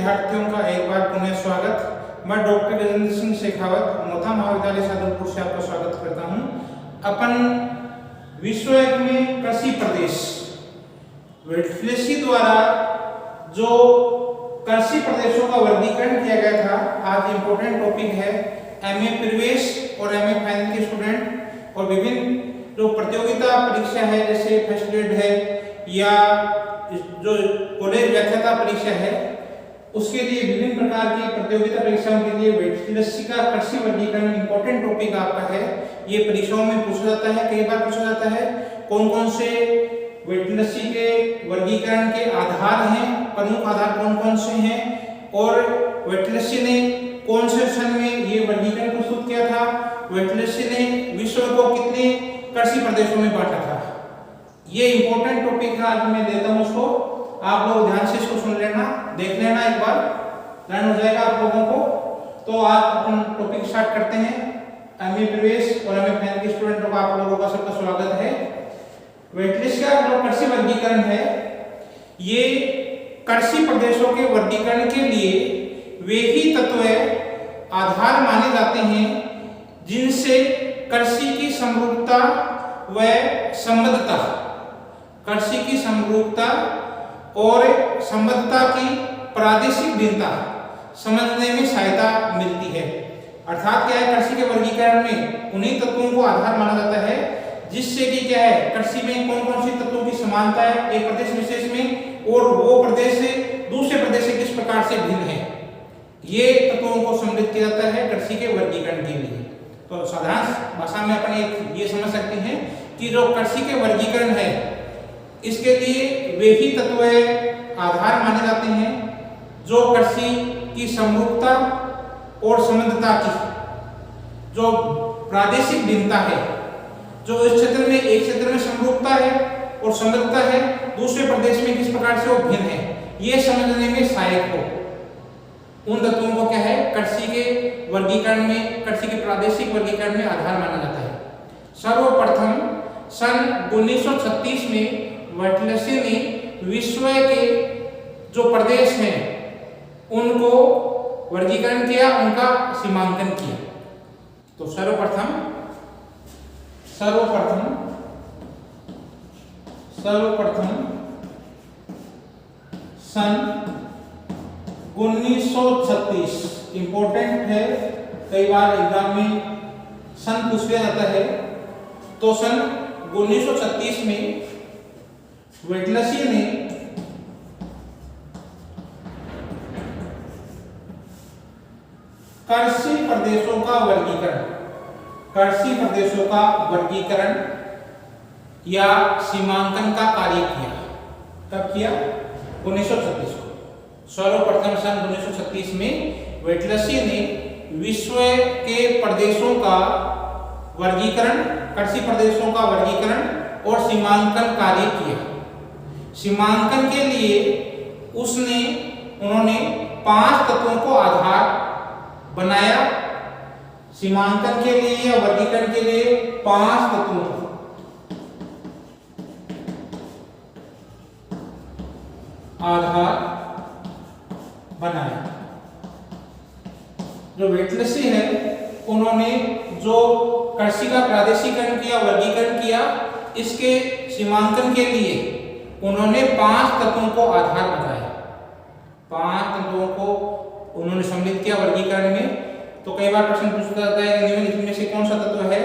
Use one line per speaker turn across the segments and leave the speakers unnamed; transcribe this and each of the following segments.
विद्यार्थियों का एक बार पुनः स्वागत। मैं डॉक्टर गजेंद्र सिंह शेखावत मोथा महाविद्यालय सादुलपुर से आपका स्वागत करता हूं। अपन विश्व में कृषि प्रदेश वेटलेसी द्वारा जो कृषि प्रदेशों का वर्गीकरण किया गया था, आज इम्पोर्टेंट टॉपिक है। एमए प्रवेश और एमए फाइनल के स्टूडेंट और विभिन्न जो प्रतियोगिता परीक्षा है जैसे फर्स्ट ग्रेड है या जो कॉलेज व्याख्याता परीक्षा है, उसके लिए विभिन्न प्रकार की प्रतियोगिता परीक्षाओं के लिए वेटलेसी का कृषि वर्गीकरण इंपॉर्टेंट टॉपिक आपका है। ये परीक्षाओं में पूछा जाता है, कई बार पूछा जाता है कौन कौन से वेटलेसी के वर्गीकरण के आधार हैं, प्रमुख आधार कौन कौन से हैं, और वेटलेसी ने कौन से सन में ये वर्गीकरण प्रस्तुत किया था, वेटलेसी ने विश्व को कितने कृषि प्रदेशों में बांटा था। ये इंपॉर्टेंट टॉपिक है, आज मैं देता हूं उसको, आप लोग ध्यान से इसको सुन लेना, देख लेना, एक बार लर्न हो जाएगा आप लोगों को। तो आज अपन टॉपिक स्टार्ट करते हैं। एमए प्रवेश और एमए फाइनल के स्टूडेंटों का आप लोगों का सबका स्वागत है। वेटलेसी का जो कृषि वर्गीकरण है, ये कृषि प्रदेशों के वर्गीकरण के लिए वे ही तत्व आधार माने जाते हैं जिनसे कृषि की समरूपता व संबद्धता, कृषि की समरूपता और संबद्धता की प्रादेशिक भिन्नता समझने में सहायता मिलती है। अर्थात क्या है, कृषि के वर्गीकरण में उन्हीं तत्वों को आधार माना जाता है जिससे कि क्या है, कृषि में कौन कौन सी तत्वों की समानता है एक प्रदेश विशेष में, और वो प्रदेश से दूसरे प्रदेश से किस प्रकार से भिन्न है, ये तत्वों को सम्मिलित किया जाता है कृषि के वर्गीकरण के लिए। तो साधारण भाषा में अपन एक ये समझ सकते हैं कि जो कृषि के वर्गीकरण है, इसके लिए वे ही तत्व आधार माने जाते हैं जो कृषि की समरूपता और संबद्धता की जो प्रादेशिक भिन्नता है, जो इस क्षेत्र में एक क्षेत्र में समरूपता है और संबद्धता है, दूसरे प्रदेश में किस प्रकार से वो भिन्न है, ये समझने में सहायक हो, उन तत्वों को क्या है, कृषि के वर्गीकरण में, कृषि के प्रादेशिक वर्गीकरण में आधार माना जाता है। सर्वप्रथम सन 1936 में वेटलेसी ने विश्व के जो प्रदेश हैं उनको वर्गीकरण किया, उनका सीमांकन किया। तो सर्वप्रथम सन 1936 इंपॉर्टेंट है, कई बार एग्जाम में सन पूछ लिया जाता है। तो सन 1936 में वेटलेसी ने कृषि प्रदेशों का वर्गीकरण या सीमांकन का कार्य किया। कब किया? 1936 को। सर्वप्रथम सन 1936 में वेटलेसी ने विश्व के प्रदेशों का वर्गीकरण, कृषि प्रदेशों का वर्गीकरण और सीमांकन कार्य किया। सीमांकन के लिए उन्होंने 5 तत्वों को आधार बनाया। सीमांकन के लिए या वर्गीकरण के लिए 5 तत्वों को आधार बनाया। जो वेटलेसी है, उन्होंने जो कृषि का प्रादेशिकरण किया, वर्गीकरण किया, इसके सीमांकन के लिए उन्होंने 5 तत्वों को आधार बनाया। 5 तत्वों को उन्होंने सम्मिलित किया वर्गीकरण में। तो कई बार प्रश्न पूछा जाता है कि निम्नलिखित में से कौन सा तत्व है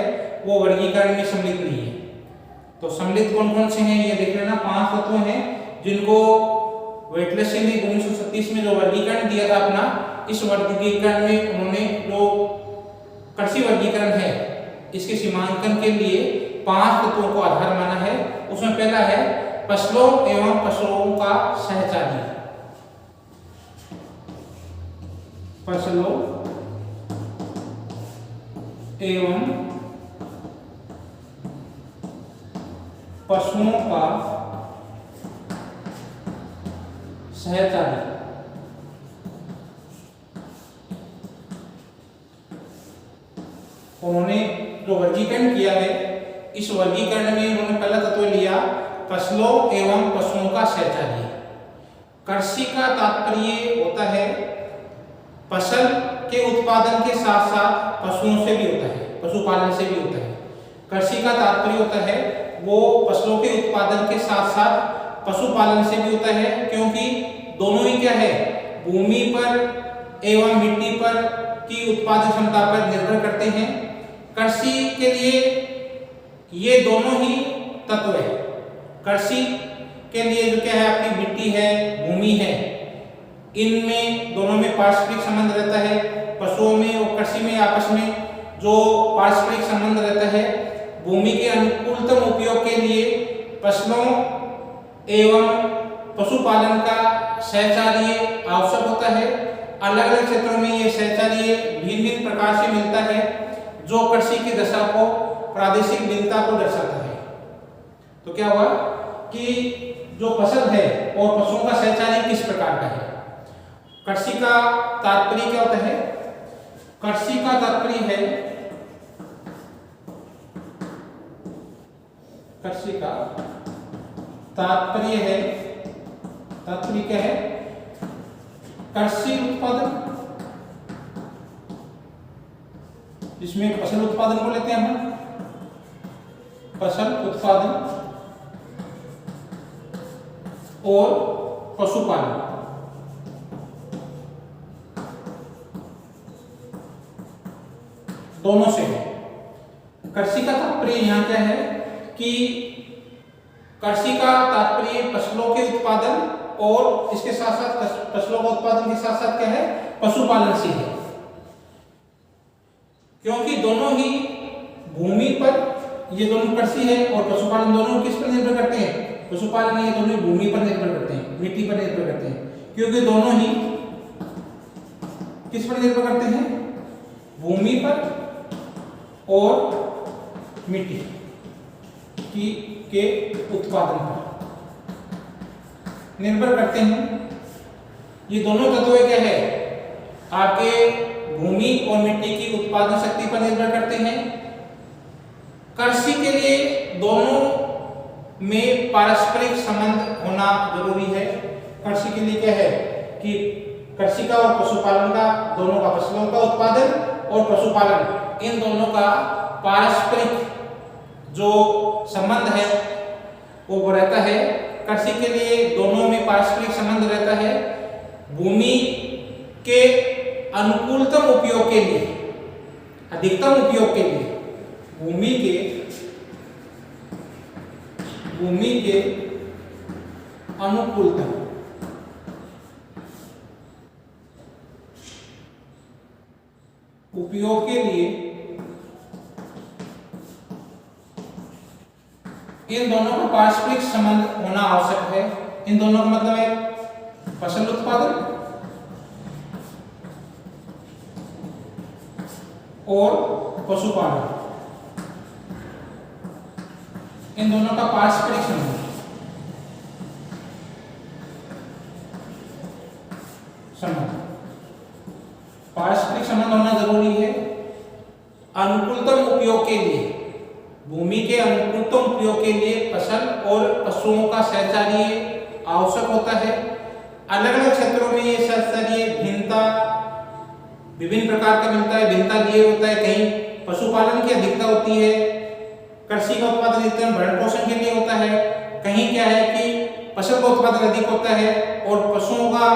वो वर्गीकरण में सम्मिलित नहीं है। तो सम्मिलित कौन कौन से हैं ये देख लेना। 5 तत्व हैं जिनको वेटलेसी ने 1936 में जो वर्गीकरण दिया था अपना, इस वर्गीकरण में उन्होंने जो कृषि वर्गीकरण है इसके सीमांकन के लिए 5 तत्वों को आधार माना है। उसमें पहला है फसलों एवं पशुओं का सहचारी। फसलों एवं पशुओं का सहचारी। उन्होंने जो वर्गीकरण किया है, इस वर्गीकरण में उन्होंने पहला तत्व लिया फसलों एवं पशुओं का सहचारी। कृषि का तात्पर्य होता है फसल के उत्पादन के साथ साथ पशुओं से भी होता है, पशुपालन से भी होता है। कृषि का तात्पर्य होता है वो फसलों के उत्पादन के साथ साथ पशुपालन से भी होता है, क्योंकि दोनों ही क्या है, भूमि पर एवं मिट्टी पर की उत्पादन क्षमता पर निर्भर करते हैं। कृषि के लिए ये दोनों ही तत्व है। कृषि के लिए जो क्या है, आपकी मिट्टी है, भूमि है, इनमें दोनों में पारस्परिक संबंध रहता है। पशुओं में और कृषि में आपस में जो पारस्परिक संबंध रहता है, भूमि के अनुकूलतम उपयोग के लिए फसलों एवं पशुपालन का सहचार्य आवश्यक होता है। अलग अलग क्षेत्रों में ये सहचार्य भिन्न भिन्न प्रकार से मिलता है, जो कृषि की दशा को, प्रादेशिक भिन्नता को दर्शाता है। तो क्या हुआ कि जो फसल है और पशुओं का सहचार्य किस प्रकार का है। कृषि का तात्पर्य क्या होता है, कृषि का तात्पर्य है, कृषि का तात्पर्य है, तात्पर्य क्या है, कृषि उत्पादन, जिसमें फसल उत्पादन को लेते हैं हम, फसल उत्पादन और पशुपालन, दोनों से है। कृषि का तात्पर्य यहाँ क्या है कि कृषि का तात्पर्य फसलों के उत्पादन और इसके साथ साथ फसलों का उत्पादन के साथ साथ क्या है, पशुपालन से है, क्योंकि दोनों ही भूमि पर, ये दोनों कृषि है और पशुपालन दोनों किस पर निर्भर करते हैं, पशुपालन ये दोनों भूमि पर निर्भर करते हैं, मिट्टी पर निर्भर करते हैं, क्योंकि दोनों ही किस पर निर्भर करते हैं, भूमि पर और मिट्टी की के उत्पादन पर निर्भर करते हैं। ये दोनों तत्व क्या है, आपके भूमि और मिट्टी की उत्पादन शक्ति पर निर्भर करते हैं। कृषि के लिए दोनों में पारस्परिक संबंध होना जरूरी है। कृषि के लिए क्या है कि कृषि का और पशुपालन का, दोनों का, फसलों का उत्पादन और पशुपालन, इन दोनों का पारस्परिक जो संबंध है वो रहता है। कृषि के लिए दोनों में पारस्परिक संबंध रहता है। भूमि के अनुकूलतम उपयोग के लिए, अधिकतम उपयोग के लिए, भूमि के अनुकूलतम उपयोग के लिए इन दोनों का पारस्परिक संबंध होना आवश्यक है। इन दोनों का मतलब है फसल उत्पादन और पशुपालन, इन दोनों का पारस्परिक संबंध पारस्परिक संबंध होना जरूरी है। अनुकूलतम उपयोग के लिए, भूमि के अनुकूलतम उपयोग के लिए फसल और पशुओं का सहचार्य आवश्यक होता है। अलग अलग क्षेत्रों में ये सहचार्य भिन्नता विभिन्न प्रकार का मिलता है, भिन्नता ये होता है। कहीं पशुपालन की अधिकता होती है, कृषि का उत्पादन अधिकतम भरण पोषण के लिए होता है। कहीं क्या है कि फसल का उत्पादन अधिक होता है और पशुओं का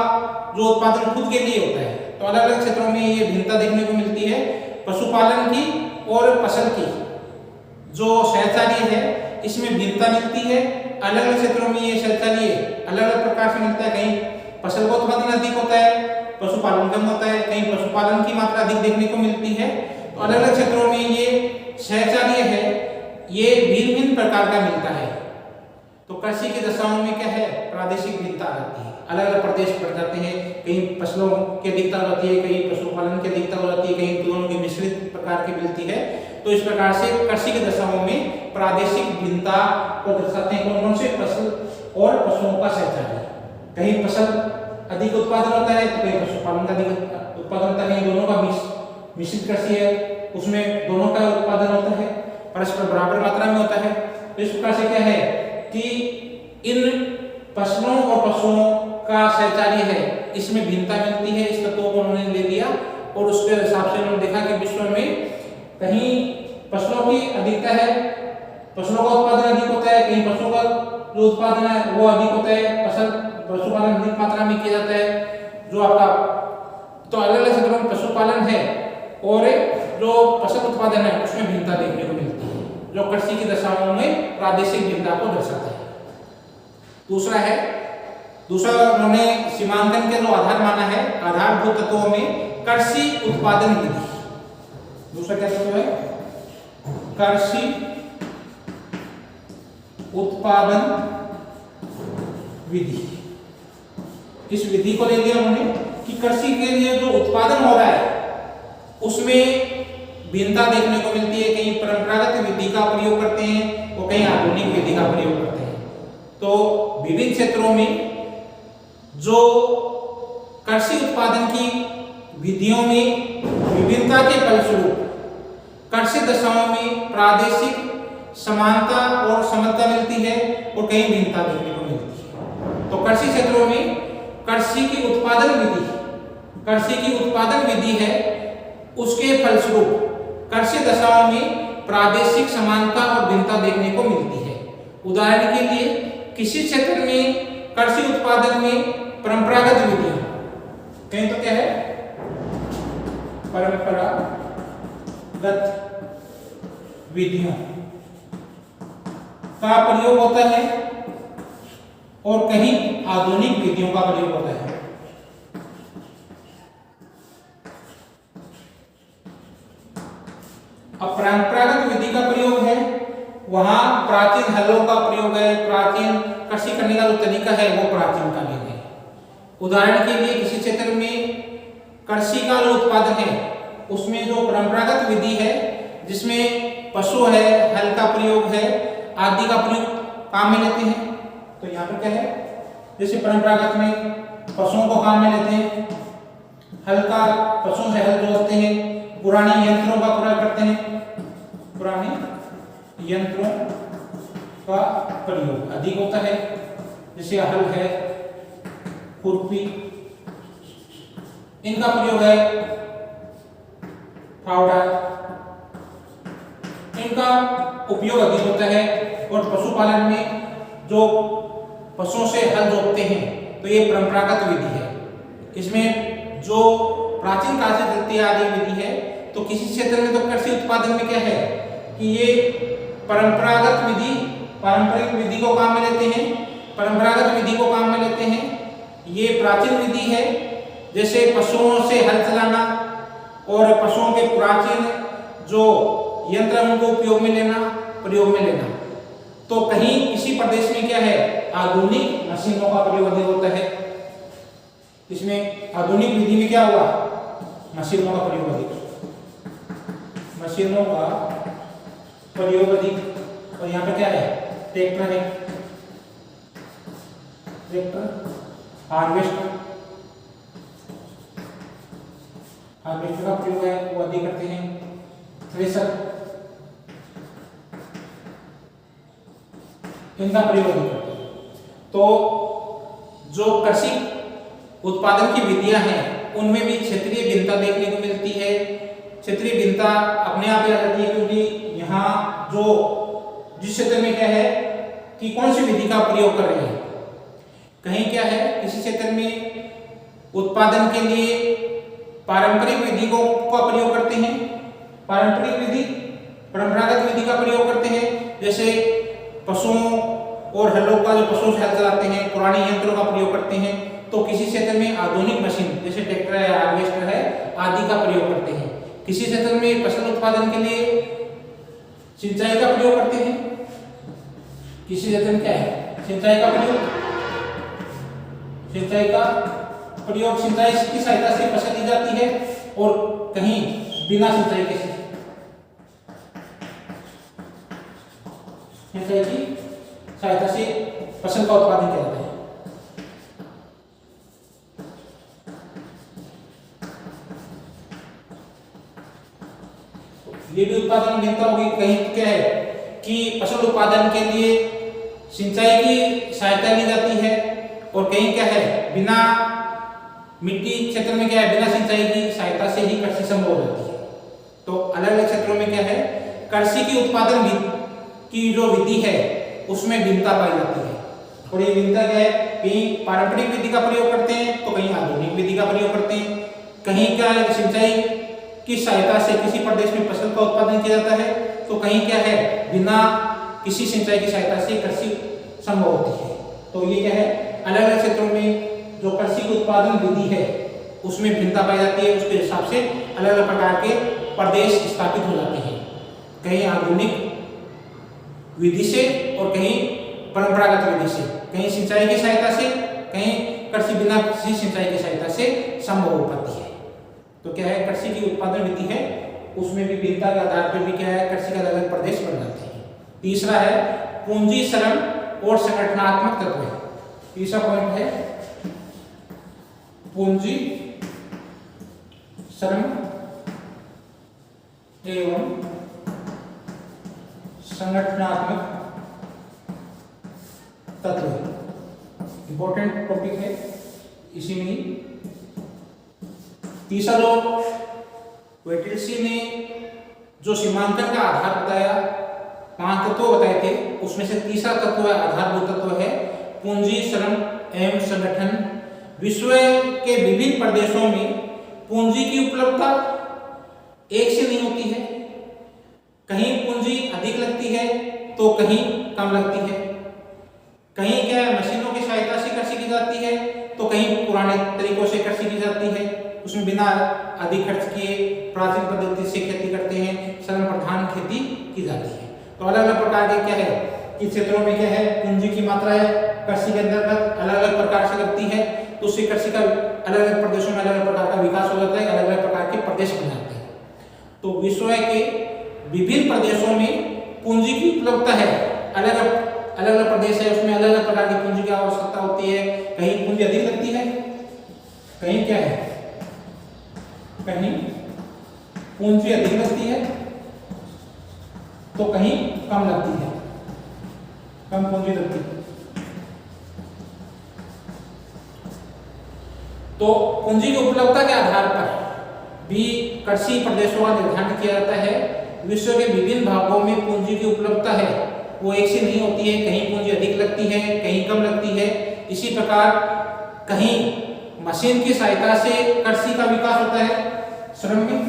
जो उत्पादन खुद के लिए होता है। तो अलग अलग क्षेत्रों में ये भिन्नता देखने को मिलती है। पशुपालन की और फसल की जो सहचार्य है, इसमें भिन्नता मिलती है। अलग अलग क्षेत्रों में ये सहचार्य अलग अलग प्रकार से मिलता है। कहीं फसल का उत्पादन अधिक होता है, पशुपालन कम होता है। कहीं पशुपालन की मात्रा अधिक देखने को मिलती है। तो अलग अलग क्षेत्रों में ये सहचार्य है, ये भिन्न भिन्न प्रकार का मिलता है। तो कृषि की दशाओं में क्या है, प्रादेशिक भिन्नता आती है। अलग अलग प्रदेश पड़ जाते हैं, कहीं फसलों की अधिकता हो जाती है, कहीं पशुपालन की अधिकता हो जाती है, कहीं दोनों की मिश्रित प्रकार की मिलती है। तो इस प्रकार से कृषि की दशाओं में प्रादेशिक भिन्नता को दर्शाते हैं। कौन कौन से, फसल और पशुओं का सहचार्य। कहीं फसल अधिक उत्पादन होता है तो कहीं पशुपालन का अधिक उत्पादन होता है। कहीं दोनों का मिश्रित कृषि है, उसमें दोनों का उत्पादन होता है, परस्पर बराबर मात्रा में होता है। तो इस प्रकार से क्या है कि इन फसलों और पशुओं का सहचारी है, इसमें भिन्नता मिलती है। इस तत्वों को उन्होंने ले लिया और उसके हिसाब से उन्होंने देखा कि विश्व में कहीं फसलों की अधिकता है, फसलों का उत्पादन अधिक होता है, कहीं पशुओं का जो उत्पादन है वो अधिक होता है, पशुपालन अधिक मात्रा में किया जाता है। जो आपका तो अलग अलग क्षेत्रों में पशुपालन है और जो फसल उत्पादन है उसमें भिन्नता देखने को मिलती है, जो कृषि की दशाओं में प्रादेशिक भिन्नता को दर्शाता है। दूसरा उन्होंने सीमांकन के जो आधार माना है, आधारभूत तत्वों में कृषि उत्पादन विधि। दूसरा क्या तत्व है? कृषि उत्पादन विधि। इस विधि को ले लिया उन्होंने कि कृषि के लिए जो उत्पादन हो रहा है उसमें भिन्नता देखने को मिलती है, कहीं परंपरागत विधि का प्रयोग करते हैं और कहीं आधुनिक विधि का प्रयोग करते हैं। तो विभिन्न क्षेत्रों में जो कृषि उत्पादन की विधियों में विभिन्नता के फलस्वरूप कृषि दशाओं में प्रादेशिक समानता और समता मिलती है और कहीं भिन्नता देखने को मिलती है। तो कृषि क्षेत्रों में कृषि की उत्पादन विधि है, उसके फलस्वरूप कृषि दशाओं में प्रादेशिक समानता और भिन्नता देखने को मिलती है। उदाहरण के लिए किसी क्षेत्र में कृषि उत्पादन में परंपरागत विधियां, कहीं तो क्या है? परंपरागत विधियों का प्रयोग होता है और कहीं आधुनिक विधियों का प्रयोग होता है। अब परंपरागत विधि का प्रयोग है, वहां प्राचीन हलों का प्रयोग है, प्राचीन कृषि करने का जो तरीका है वो प्राचीन कालीन है। उदाहरण के लिए किसी क्षेत्र में कृषि का जो उत्पादन है उसमें जो परंपरागत विधि है जिसमें पशु है, हल का प्रयोग है आदि का प्रयोग काम में लेते हैं। तो यहाँ पर क्या है? जैसे परंपरागत में पशुओं को काम में लेते हैं, हल का पशुओं से हल जोतते हैं, पुराने यंत्रों का प्रयोग करते हैं, पुराने यंत्रों का प्रयोग अधिक होता है। जैसे हल है, खुरपी, इनका प्रयोग है, फावड़ा, इनका उपयोग अधिक होता है। और पशुपालन में जो पशुओं से हल जोतते हैं तो ये परंपरागत विधि है। इसमें जो प्राचीन काल से चलती आ रही विधि है। तो किसी क्षेत्र में तो कृषि उत्पादन में क्या है कि ये पारंपरिक विधि को काम में लेते हैं, परंपरागत विधि को काम में लेते हैं। ये प्राचीन विधि है, जैसे पशुओं से हल चलाना और पशुओं के प्राचीन जो यंत्र है उनको प्रयोग में लेना। तो कहीं किसी प्रदेश में क्या है? आधुनिक मशीनों का प्रयोग अधिक होता है। इसमें आधुनिक विधि में क्या हुआ? मशीनों का प्रयोग अधिक, और यहाँ पे क्या है? ट्रैक्टर है, हार्वेस्टर का प्रयोग है वो अधिक करते हैं, थ्रेशर, इनका प्रयोग अधिक करते हैं। तो जो कृषि उत्पादन की विधियां हैं उनमें भी क्षेत्रीय भिन्नता देखने को मिलती है। क्षेत्रीय भिन्नता अपने आप ही आ जाती है क्योंकि यहाँ जो जिस क्षेत्र में क्या है कि कौन सी विधि का प्रयोग कर रहे हैं। कहीं क्या है, किसी क्षेत्र में उत्पादन के लिए पारंपरिक विधि का प्रयोग करते हैं, परंपरागत विधि का प्रयोग करते हैं। जैसे पशुओं और हलों का जो पशुओं से हल चलाते हैं, पुराने यंत्रों का प्रयोग करते हैं। तो किसी क्षेत्र में आधुनिक मशीन जैसे ट्रैक्टर है, हार्वेस्टर है आदि का प्रयोग करते हैं। किसी क्षेत्र में फसल उत्पादन के लिए सिंचाई का प्रयोग करते हैं। किसी क्षेत्र में क्या है? सिंचाई का प्रयोग सिंचाई की सहायता से फसल दी जाती है और कहीं बिना सिंचाई के सिंचाई की सहायता से फसल का उत्पादन किया जाता है। ये भी उत्पादन भिन्नता होगी। कहीं क्या है कि फसल उत्पादन के लिए सिंचाई की सहायता ली जाती है और कहीं क्या है बिना मिट्टी क्षेत्र में क्या है, बिना सिंचाई की सहायता से ही कृषि संभव हो जाती है। तो अलग अलग क्षेत्रों में क्या है, कृषि की उत्पादन की जो विधि है उसमें भिन्नता पाई जाती है। और ये भिन्नता क्या है, कहीं पारंपरिक विधि का प्रयोग करते हैं तो कहीं आधुनिक विधि का प्रयोग करते हैं। कहीं क्या है, सिंचाई की सहायता से किसी प्रदेश में फसल का उत्पादन किया जाता है, तो कहीं क्या है, बिना किसी सिंचाई की सहायता से कृषि संभव होती है। तो ये क्या है, अलग अलग क्षेत्रों में जो कृषि की उत्पादन विधि है उसमें भिन्नता पाई जाती है। उसके हिसाब से अलग अलग प्रकार के प्रदेश स्थापित हो जाते हैं, कहीं आधुनिक विधि से और कहीं परंपरागत विधि से, कहीं सिंचाई की सहायता से, कहीं कृषि बिना किसी सिंचाई की सहायता से संभव हो पाती है। तो क्या है, कृषि की उत्पादन विधि है उसमें भी भिन्नता के आधार पर भी क्या है, कृषि के अलग अलग प्रदेश बन जाते हैं। तीसरा है पूंजी, श्रम और संगठनात्मक तत्व है। तीसरा पॉइंट है पूंजी, श्रम एवं संगठनात्मक तत्व। इंपॉर्टेंट टॉपिक है इसी में। तीसरा जो वेटेल्सी ने जो सीमांकन का आधार बताया, 5 तत्व बताए थे, उसमें से तीसरा तत्व है, आधारभूत तत्व है पूंजी, श्रम एवं संगठन। विश्व के विभिन्न प्रदेशों में पूंजी की उपलब्धता एक से नहीं होती है, कहीं पूंजी अधिक लगती है तो कहीं कम लगती है। कहीं क्या है, मशीनों की सहायता से कृषि की जाती है तो कहीं पुराने तरीकों से कृषि की जाती है, उसमें बिना अधिक खर्च किए प्राचीन पद्धति से खेती करते हैं, श्रम प्रधान खेती की जाती है। तो अलग अलग प्रकार के क्या है कि क्षेत्रों में क्या है, पूंजी की मात्रा है कृषि के अंतर्गत अलग अलग प्रकार से लगती है, तो उससे कृषि का अलग अलग प्रदेशों में अलग अलग प्रकार का विकास हो जाता है, अलग अलग प्रकार के प्रदेश बन जाते हैं। तो विश्व के विभिन्न प्रदेशों में पूंजी की उपलब्धता है, अलग अलग प्रदेश है उसमें अलग अलग प्रकार की पूंजी की आवश्यकता होती है। कहीं पूंजी अधिक लगती है, कहीं क्या है, कहीं पूंजी अधिक लगती है तो कहीं कम लगती है, कम पूंजी लगती है। तो पूंजी की उपलब्धता के आधार पर भी कृषि प्रदेशों का निर्धारण किया जाता है। विश्व के विभिन्न भागों में पूंजी की उपलब्धता है वो एक से नहीं होती है, कहीं पूंजी अधिक लगती है, कहीं कम लगती है। इसी प्रकार कहीं मशीन की सहायता से कृषि का विकास होता है श्रम में,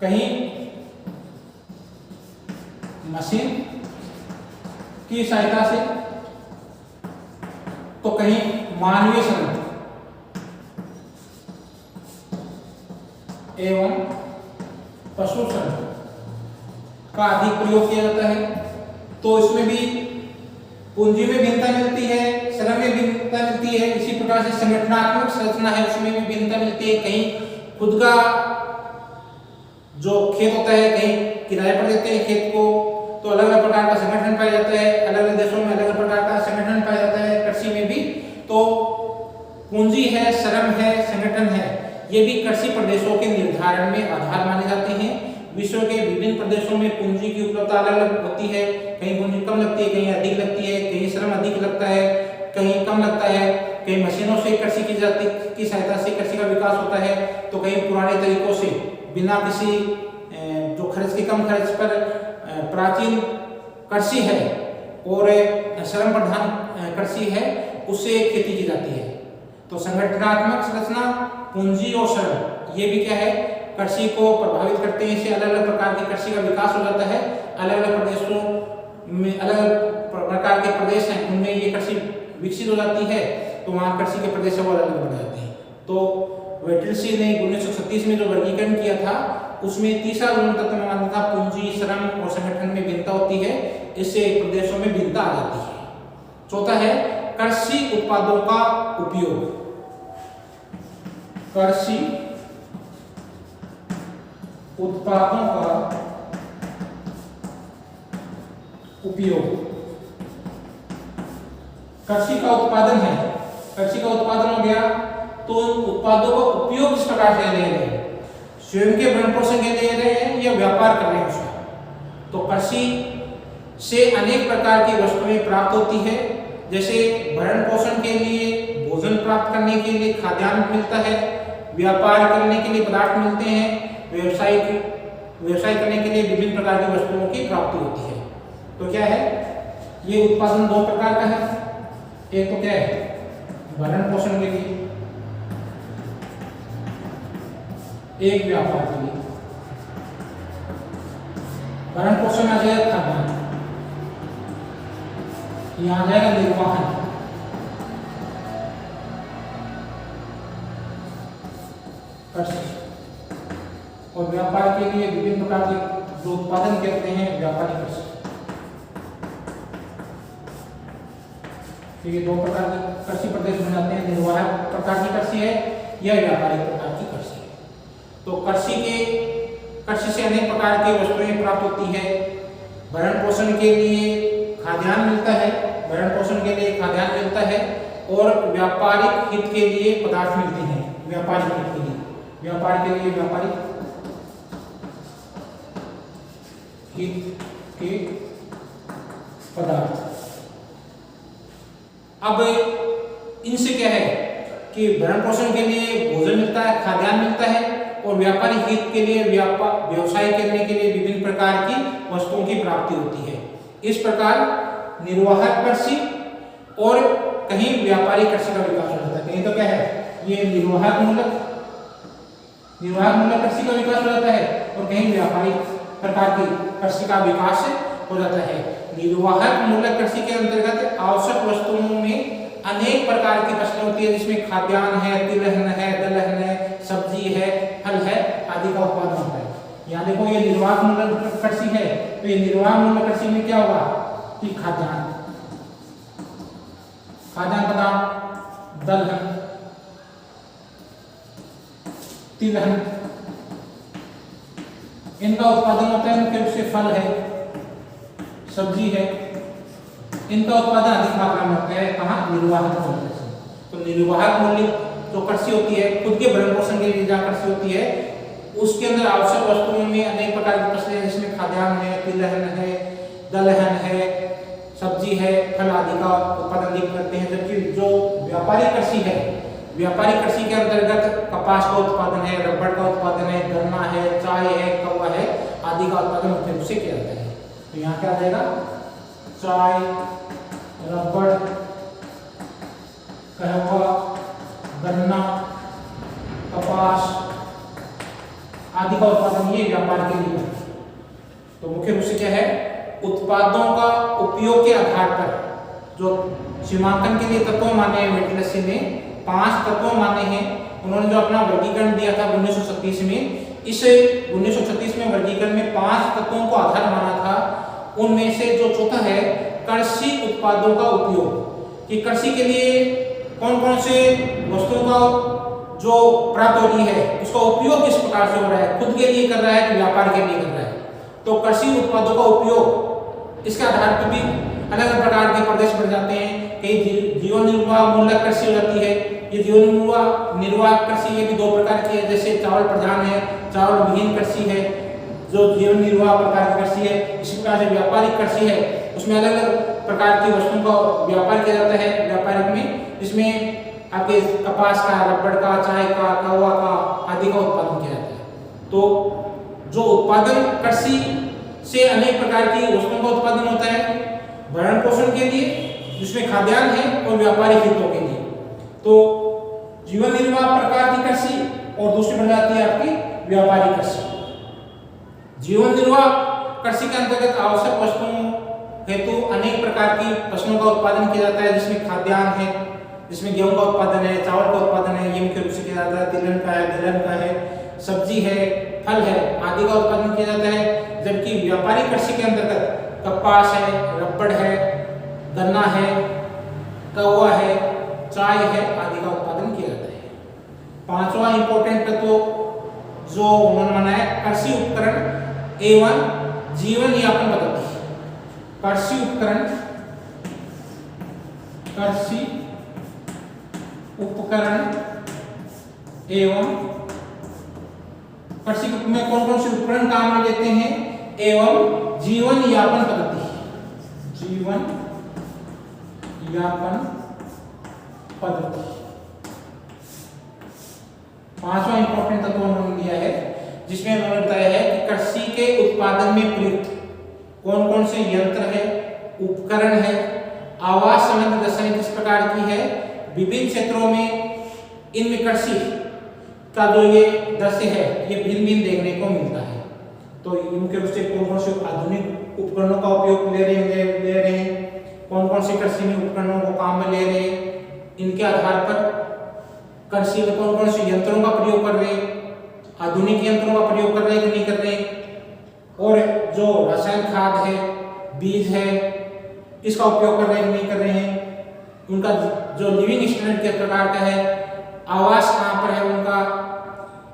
कहीं मशीन की सहायता से तो कहीं मानवीय श्रम एवं पशु श्रम का अधिक प्रयोग किया जाता है। तो इसमें भी पूंजी में भिन्नता मिलती है, श्रम में भिन्नता मिलती है। इसी प्रकार से संगठनात्मक संरचना है उसमें भी भिन्नता मिलती है, कहीं खुद का जो खेत होता है कहीं किराए पर देते हैं खेत को, तो अलग अलग प्रकार का संगठन पाया जाता है, अलग अलग देशों में अलग अलग प्रकार का संगठन पाया जाता है कृषि में भी। तो पूंजी है, श्रम है, संगठन है, ये भी कृषि प्रदेशों के निर्धारण में आधार माने जाते हैं। विश्व के विभिन्न प्रदेशों में पूंजी की उपलब्धता अलग अलग होती है, कहीं पूंजी कम लगती है, कहीं अधिक लगती है, कहीं श्रम अधिक लगता है, कहीं कम लगता है, कहीं मशीनों से कृषि की सहायता से कृषि का विकास होता है, तो कहीं पुराने तरीकों से बिना किसी जो खर्च के कम खर्च पर प्राचीन कृषि है और श्रम प्रधान कृषि है उससे खेती की जाती है। तो संगठनात्मक संरचना, पूंजी और श्रम ये भी क्या है कृषि को प्रभावित करते हैं। इससे अलग अलग प्रकार की कृषि का विकास हो जाता है। अलग अलग प्रदेशों में अलग अलग प्रकार के प्रदेश हैं, उनमें ये कृषि विकसित हो जाती है, तो वहाँ कृषि के प्रदेश वो अलग अलग बन जाते हैं। तो वेटेल्सी ने 1936 में जो वर्गीकरण किया था उसमें तीसरा गुण तत्व में माना था पूंजी, श्रम और संगठन में भिन्नता होती है, इससे प्रदेशों में भिन्नता आ जाती है। चौथा है कृषि उत्पादों का उपयोग। कृषि उत्पादों का उपयोग। कृषि का उत्पादन है, कृषि का उत्पादन हो गया, तो उत्पादों का उपयोग किस प्रकार से ले रहे हैं, स्वयं के भरण पोषण के लिए ले रहे हैं या व्यापार कर रहे हैं उसका। तो कृषि से अनेक प्रकार की वस्तुएं प्राप्त होती है, जैसे भरण पोषण के लिए भोजन प्राप्त करने के लिए खाद्यान्न मिलता है, व्यापार करने के लिए पदार्थ मिलते हैं, व्यवसाय करने के लिए विभिन्न प्रकार की वस्तुओं की प्राप्ति होती है। तो क्या है, ये उत्पादन दो प्रकार का है। एक तो क्या है, भरण पोषण के लिए, एक व्यापार के लिए। भरण पोषण आ जाएगा खाद्यान्न, यहाँ आ जाएगा निर्वाहन, और व्यापार के लिए विभिन्न प्रकार के जो उत्पादन करते हैं व्यापारी कृषि। तो ये दो प्रकार की कृषि प्रदेश बन जाते हैं, निर्वाहक प्रकार की कृषि है या व्यापारिक प्रकार की कृषि है। तो कृषि से अनेक प्रकार की वस्तुएं प्राप्त होती है। भरण पोषण के लिए खाद्यान्न मिलता है, और व्यापारिक हित के लिए पदार्थ मिलते हैं। व्यापारिक हित के लिए, व्यापार के लिए व्यापारिक हित के पदार्थ। अब इनसे क्या है कि भरण पोषण के लिए भोजन मिलता है, खाद्यान्न मिलता है, और व्यापारिक हित के लिए व्यवसाय करने के लिए विभिन्न प्रकार की वस्तुओं की प्राप्ति होती है। इस प्रकार निर्वाहक कृषि और कहीं व्यापारिक कृषि का विकास हो जाता है। कहीं तो क्या है, ये निर्वाहक मूलक कृषि का विकास हो जाता है, और कहीं व्यापारिक प्रकार की कृषि का विकास हो जाता है। निर्वाहक मूलक कृषि के अंतर्गत आवश्यक वस्तुओं में अनेक प्रकार की फसलें होती है, जिसमें खाद्यान्न है, तिलहन है, दलहन है, सब्जी है, फल है आदि का उत्पादन होता है। यहाँ देखो ये निर्वाहक मूलक कृषि है, तो ये निर्वाहक मूलक कृषि में क्या होगा कि खाद्यान्न पदार्थ, दलहन, तिलहन, इनका उत्पादन होता है। मुख्य रूप से फल है, सब्जी है, इनका उत्पादन अधिक मात्रा में होता है। कहाँ, निर्वाहक मूल्य कृषि। तो निर्वाहक मूल्य जो कृषि होती है, खुद के भरण पोषण के लिए जहाँ कृषि होती है, उसके अंदर आवश्यक वस्तुओं में अनेक प्रकार की फसलें, जिसमें खाद्यान्न है, तिलहन है, दलहन है, सब्जी है, फल आदि का उत्पादन अधिक करते हैं। जबकि जो व्यापारिक कृषि है, व्यापारिक कृषि के अंतर्गत कपास का उत्पादन है, रबड़ का उत्पादन है, गन्ना है, चाय है, कौवा है आदि का उत्पादन मुख्य रूप से किया जाता है। तो यहाँ क्या आ जाएगा, चाय, रबड़, कहवा, गन्ना, कपास आदि का उत्पादन ये व्यापार के लिए है। तो मुख्य रूप से क्या है, उत्पादों का उपयोग के आधार पर जो सीमांकन के लिए तत्व माने हैं, मेटलसी ने 5 तत्व माने हैं। उन्होंने जो अपना वर्गीकरण दिया था 1936 में, इस 1936 में वर्गीकरण में 5 तत्वों को आधार माना था। उनमें से जो चौथा है कृषि उत्पादों का उपयोग, कि कृषि के लिए कौन कौन से वस्तुओं का जो प्राप्त हो रही है उसका उपयोग किस प्रकार से हो रहा है, खुद के लिए कर रहा है कि व्यापार के लिए कर रहा है। तो कृषि उत्पादों का उपयोग, इसके आधार पर भी अलग अलग प्रकार के प्रदेश बन जाते हैं। कई जीवन निर्वाह मूलक कृषि हो जाती है, ये जीवन निर्वाह कृषि ये भी 2 प्रकार की है। जैसे चावल प्रधान है, चावल विहीन कृषि है, जो जीवन निर्वाह प्रकार की कृषि है। इसी प्रकार से व्यापारिक कृषि है, उसमें अलग अलग प्रकार की वस्तुओं का व्यापार किया जाता है। व्यापारिक में इसमें आपके कपास का, रबड़ का, चाय का, कौवा का आदि का उत्पादन किया जाता है। तो जो उत्पादन कृषि से अनेक प्रकार की वस्तुओं का उत्पादन होता है, भरण पोषण के लिए जिसमें खाद्यान्न है, और व्यापारिक हितों के लिए। तो जीवन निर्वाह प्रकार की कृषि, और दूसरी बन जाती है आपकी व्यापारिक कृषि। जीवन निर्वाह कृषि के अंतर्गत आवश्यक वस्तुओं हेतु अनेक प्रकार की फसलों का उत्पादन किया जाता है, जिसमें खाद्यान्न है, जिसमें गेहूं का उत्पादन है, चावल का उत्पादन है, ये मुख्य रूप से किया जाता है। तिलहन का है, दलहन का है, सब्जी है, फल है आदि का उत्पादन किया जाता है। जबकि व्यापारिक कृषि के अंतर्गत कपास है, रबड़ है, गन्ना है, कौवा है, चाय है आदि का उत्पादन किया जाता है। 5वां इंपॉर्टेंट तत्व जो उन्होंने माना है, कृषि उपकरण एवं जीवन यापन पद्धति। कृषि उपकरण, कृषि उपकरण एवं कृषि में कौन कौन से उपकरण काम में लेते हैं, एवं जीवन यापन पद्धति। जीवन यापन पद्धति पांचवा इंपॉर्टेंट तत्व उन्होंने दिया है, जिसमें उन्होंने बताया है कि कृषि के उत्पादन में प्रयुक्त कौन कौन से यंत्र है, उपकरण है, आवास संबंधी दशाएं किस प्रकार की है, विभिन्न क्षेत्रों में इनमें कृषि का जो ये दृश्य है ये भिन्न भिन्न देखने को मिलता है। तो इनके रूप से कौन कौन से आधुनिक उपकरणों का उपयोग ले रहे हैं, कौन कौन से कृषि में उपकरणों को काम में ले रहे हैं, इनके आधार पर कृषि में कौन कौन से यंत्रों का प्रयोग कर रहे हैं, आधुनिक यंत्रों का प्रयोग कर रहे हैं कि नहीं कर रहे हैं, और जो रासायनिक खाद है, बीज है, इसका उपयोग कर रहे हैं कि नहीं कर रहे हैं, उनका जो लिविंग स्टैंडर्ड किस प्रकार का है, आवास कहाँ पर है उनका,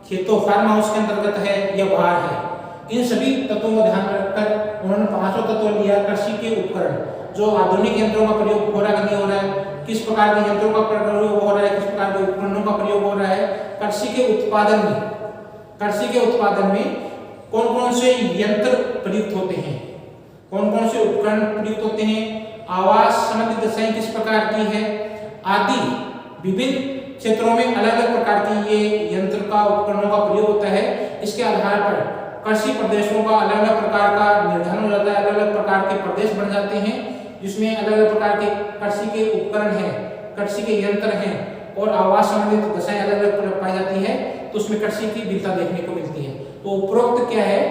खेतों फार्म हाउस के अंतर्गत है या बाहर है, इन सभी तत्वों को ध्यान में रखकर उन्होंने पांचों तत्व लिया। कृषि के उपकरण, जो आधुनिक यंत्रों का प्रयोग हो रहा है कि नहीं हो रहा है, किस प्रकार के यंत्रों का प्रयोग हो रहा है, किस प्रकार के उपकरणों का प्रयोग हो रहा है, कृषि के उत्पादन में कौन कौन से यंत्र प्रयुक्त होते हैं, कौन कौन से उपकरण प्रयुक्त होते हैं, आवास संबंधी दशाएं किस प्रकार की है आदि विभिन्न क्षेत्रों में अलग अलग प्रकार की ये यंत्र का उपकरणों का प्रयोग होता है। इसके आधार पर कृषि प्रदेशों का अलग अलग प्रकार का निर्धारण हो जाता है, अलग अलग प्रकार के प्रदेश बन जाते हैं, जिसमें अलग अलग प्रकार के कृषि के उपकरण हैं, कृषि के यंत्र हैं और आवास संबंधित दशाएं अलग अलग पाई जाती है। तो उसमें कृषि की भिन्नता देखने को मिलती है। तो उपरोक्त क्या है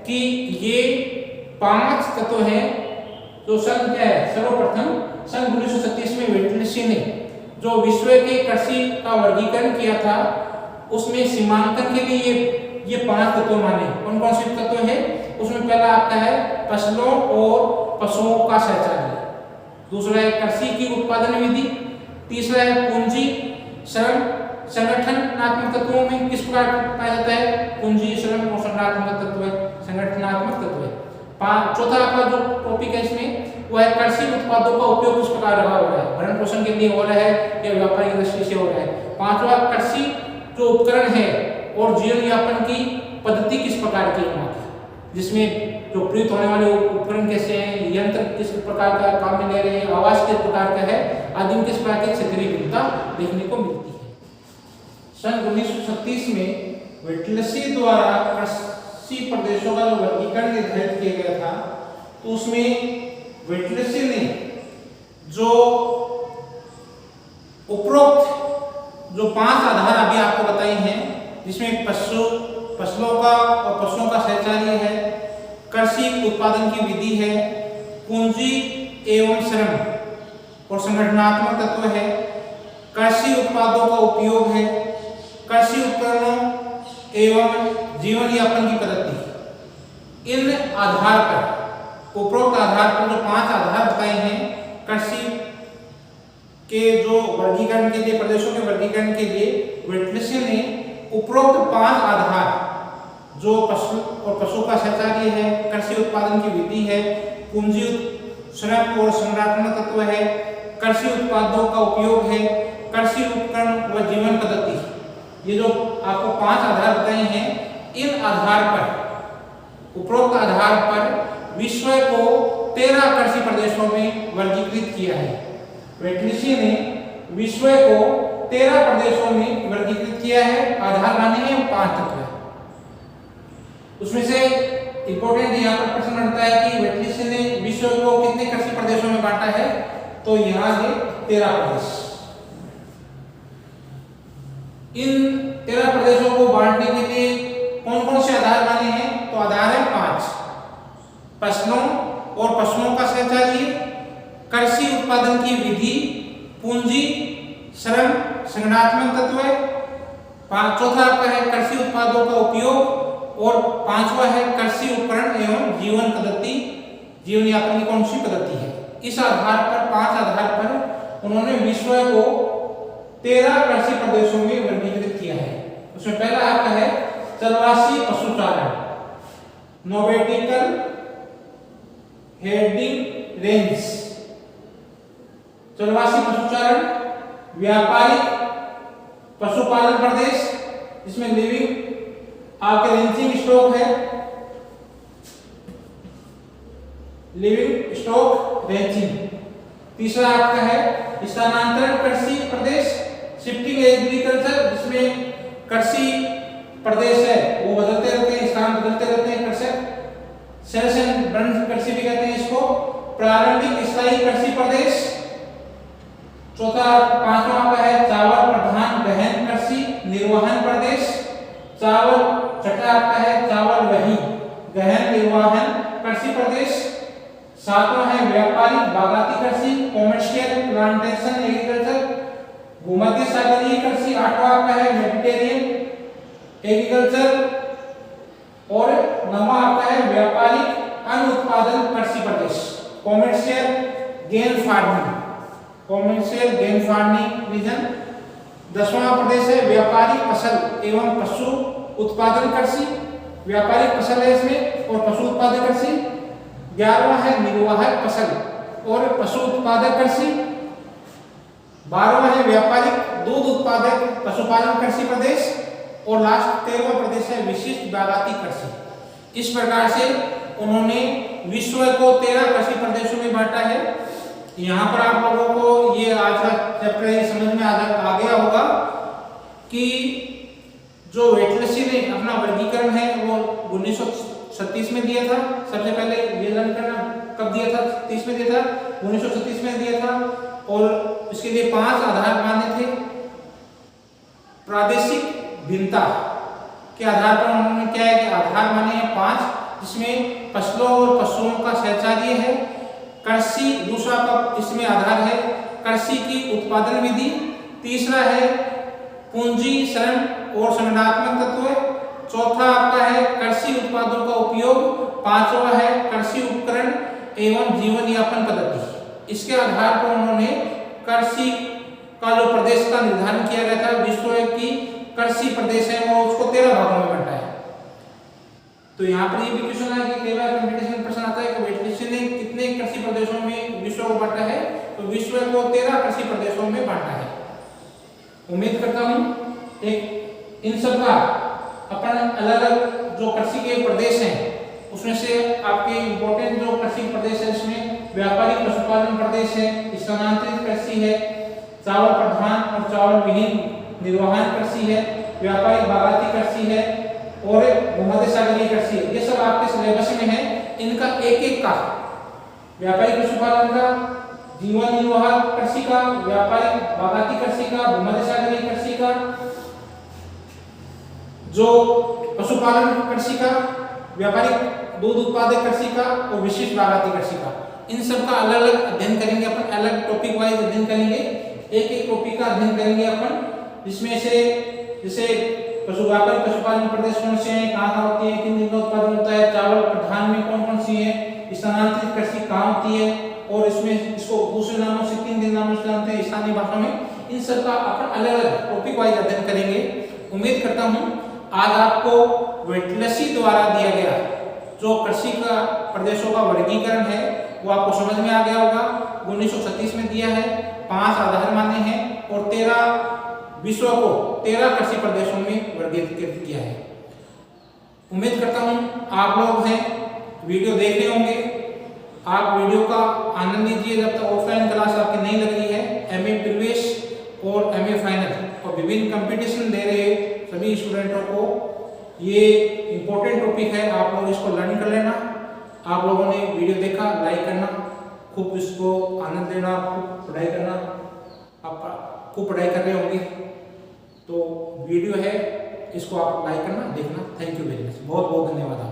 कि ये पांच तत्व हैं जो सन क्या है, सर्वप्रथम सन 1936 में वेटलसी ने जो विश्व के कृषि का वर्गीकरण किया था उसमें सीमांकन के लिए ये पांच तत्व माने। कौन कौन से तत्व है उसमें पहला आपका है फसलों और पशुओं का शौचालय, दूसरा है कृषि की उत्पादन विधि, तीसरा है पूंजी श्रम संगठनात्मक तत्वों में किस प्रकार पाया जाता है, पूंजी श्रम और संगठनात्मक तत्व है। चौथा आपका जो टॉपिक है इसमें वो है कृषि उत्पादों का उपयोग किस प्रकार रहा हो रहा है, भरण पोषण के लिए हो रहा है या व्यापारिक दृष्टि से हो रहा है। पांचवा कृषि जो उपकरण है और जीवन यापन की पद्धति किस प्रकार की है, जिसमें जो प्रयुक्त होने वाले उपकरण कैसे हैं, यंत्र किस प्रकार का काम में ले रहे हैं, आवास किस प्रकार का है आदि किस प्रकार की क्षेत्रीय भिन्नता देखने को मिलती है। सन 1936 में वेटलसी द्वारा कृषि प्रदेशों का जो वर्गीकरण निर्धारित किया गया था तो उसमें वेटलसी ने जो उपरोक्त जो पांच आधार अभी आपको बताई हैं, जिसमें फसलों का और पशुओं का शौचालय है, कृषि उत्पादन की विधि है, पूंजी एवं श्रम और संगठनात्मक तत्व है, कृषि उत्पादों का उपयोग है, कृषि उपकरणों एवं जीवन यापन की पद्धति। इन आधार पर उपरोक्त आधार पर जो पांच आधार बताए हैं कृषि के जो वर्गीकरण के लिए, प्रदेशों के वर्गीकरण के लिए वेटलसी ने उपरोक्त पांच आधार जो पशु का शौचालय है, कृषि उत्पादन की विधि है, पूंजी श्रम और संगठनात्मक तत्व है, कृषि उत्पादों का उपयोग है, कृषि उपकरण व जीवन पद्धति, ये जो आपको पांच आधार बताए हैं, इन आधार पर उपरोक्त आधार पर विश्व को 13 कृषि प्रदेशों में वर्गीकृत किया है। वेटलसी ने विश्व को 13 प्रदेशों में वर्गीकृत किया है। आधार माने हैं पांच तत्व है। उसमें से इंपॉर्टेंट यहाँ पर प्रश्न बनता है कि वेटलसी ने विश्व को कितने कृषि प्रदेशों में बांटा है, तो यहाँ है 13 प्रदेश। इन 13 प्रदेशों को बांटने के लिए कौन कौन से आधार माने हैं, तो आधार है 5, फसलों और पशुओं का शौचालय, कृषि उत्पादन की विधि, पूंजी श्रम संगठनात्मक तत्व है, चौथा आपका है कृषि उत्पादों का उपयोग और पांचवा है कृषि उपकरण एवं जीवन पद्धति, जीवन यापन की कौन सी पद्धति है। इस आधार पर, पांच आधार पर उन्होंने विश्व को 13 कृषि प्रदेशों में वर्गीकृत किया है। उसमें पहला आपका है चरवासी पशुचारण, नोवेटिकल हेडिंग रेंज, चरवासी पशुचारण, व्यापारिक पशुपालन प्रदेश, इसमें लिविंग आपके रेंचिंग स्टॉक है, लिविंग स्टॉक रेंचिंग। तीसरा आपका है स्थानांतरण कृषि प्रदेश, शिफ्टिंग एग्रीकल्चर, जिसमें कृषि प्रदेश है वो बदलते रहते हैं, स्थान बदलते रहते हैं। कृषक सेशन ब्रंश कृषि भी कहते हैं इसको। प्रारंभिक स्थायी कृषि प्रदेश। चौथा पांचवा आपका है चावल प्रधान गहन कृषि निर्वहन प्रदेश। चावल छठा आपका है चावल वही गहन निर्वहन कृषि प्रदेश। सातवां है व्यापारिक बागाती कृषि कॉमर्शियल प्लांटेशन एग्रीकल्चर भूमध्य सागरीय कृषि। आठवां आपका है मेडिटेरियन एग्रीकल्चर। और नौवां आपका है व्यापारिक अनुत्पादन कृषि प्रदेश commercial grain farming commercial grain farming region. 10वां प्रदेश है व्यापारिक फसल एवं पशु उत्पादन कृषि। व्यापारिक फसल है इसमें और पशु उत्पादक कृषि। 11वां है निर्वाहक फसल और पशु उत्पादक कृषि। 12वां है व्यापारिक दूध उत्पादक पशुपालन कृषि प्रदेश। और लास्ट 13वां प्रदेश है विशिष्ट बागाती कृषि। इस प्रकार से उन्होंने विश्व को 13 कृषि प्रदेशों में बांटा है। यहाँ पर आप लोगों को ये आज का चैप्टर ये समझ में आ गया होगा कि जो वेटलसी ने अपना वर्गीकरण है वो 1936 में दिया था। सबसे पहले ये लर्न करना कब दिया था? 30 में दिया था, 1936 में दिया था। और इसके लिए 5 आधार माने थे। प्रादेशिक भिन्नता के आधार पर उन्होंने क्या है कि आधार माने हैं 5, जिसमें फसलों और पशुओं का सहचार्य है। कृषि दूसरा का इसमें आधार है कृषि की उत्पादन विधि। तीसरा है पूंजी श्रम और संगठनात्मक तत्व। चौथा आपका है कृषि उत्पादों का उपयोग। 5वां है कृषि उपकरण एवं जीवन यापन पद्धति। इसके आधार पर उन्होंने कृषि का जो प्रदेश का निर्धारण किया गया था, विश्व की कृषि प्रदेश है वो उसको 13 भागों में बांटा है। तो यहाँ पर ये भी क्वेश्चन है कि कई बार कंपटीशन प्रश्न आता है कि वेटलसी ने कितने कृषि प्रदेशों में विश्व को बांटा है? तो विश्व को 13 कृषि प्रदेशों में बांटा है। उम्मीद करता हूँ एक इन सब का अपन अलग अलग जो कृषि के प्रदेश हैं उसमें से आपके इम्पोर्टेंट जो कृषि प्रदेश है इसमें व्यापारिक पशुपालन प्रदेश है, स्थानांतरित कृषि है, चावल प्रधान और चावल विहीन निर्वहन कृषि है, व्यापारिक बागाती कृषि है और भूमध्य सागरीय कृषि है। ये सब आपके सिलेबस में है। इनका एक एक का व्यापारिक पशुपालन का, जीवन निर्वाह कृषि का, व्यापारिक बागाती कृषि का, भूमध्य सागरीय कृषि का, जो पशुपालन कृषि का, व्यापारिक दूध उत्पादक कृषि का और विशिष्ट बागाती कृषि का, इन सब का अलग अलग अध्ययन करेंगे अपन। अलग टॉपिक वाइज अध्ययन करेंगे। एक एक टॉपिक का अध्ययन करेंगे अपन, जिसमें से जैसे व्यापारिक पशुपालन प्रदेश कौन से हैं, कहाँ होती है, किन दिन का उत्पादन होता है, चावल प्रधान में कौन कौन सी है, स्थानांतरित कृषि कहाँ होती है और इसमें इसको दूसरे नामों से किन दिन नामों से जानते हैं स्थानीय भाषा में। इन सब का अपन अलग अलग टॉपिक वाइज अध्ययन करेंगे। उम्मीद करता हूँ आज आपको वेटलसी द्वारा दिया गया जो कृषि का प्रदेशों का वर्गीकरण है वो आपको समझ में आ गया होगा। 1936 में दिया है, 5 आधार माने हैं और 13 विश्व को 13 कृषि प्रदेशों में वर्गीकृत किया है। उम्मीद करता हूँ आप लोग हैं वीडियो देख रहे होंगे। आप वीडियो का आनंद लीजिए जब तक ऑफलाइन क्लास आपकी नहीं लग रही है। एमए प्रवेश और एमए फाइनल और विभिन्न कंपटीशन दे रहे सभी स्टूडेंटों को ये इम्पोर्टेंट टॉपिक है, आप लोग इसको लर्न कर लेना। आप लोगों ने वीडियो देखा, लाइक करना, खूब इसको आनंद लेना, खूब पढ़ाई करना। आप खूब पढ़ाई कर रहे होंगे तो वीडियो है इसको आप लाइक करना, देखना। थैंक यू वेरी मच, बहुत बहुत धन्यवाद आपका।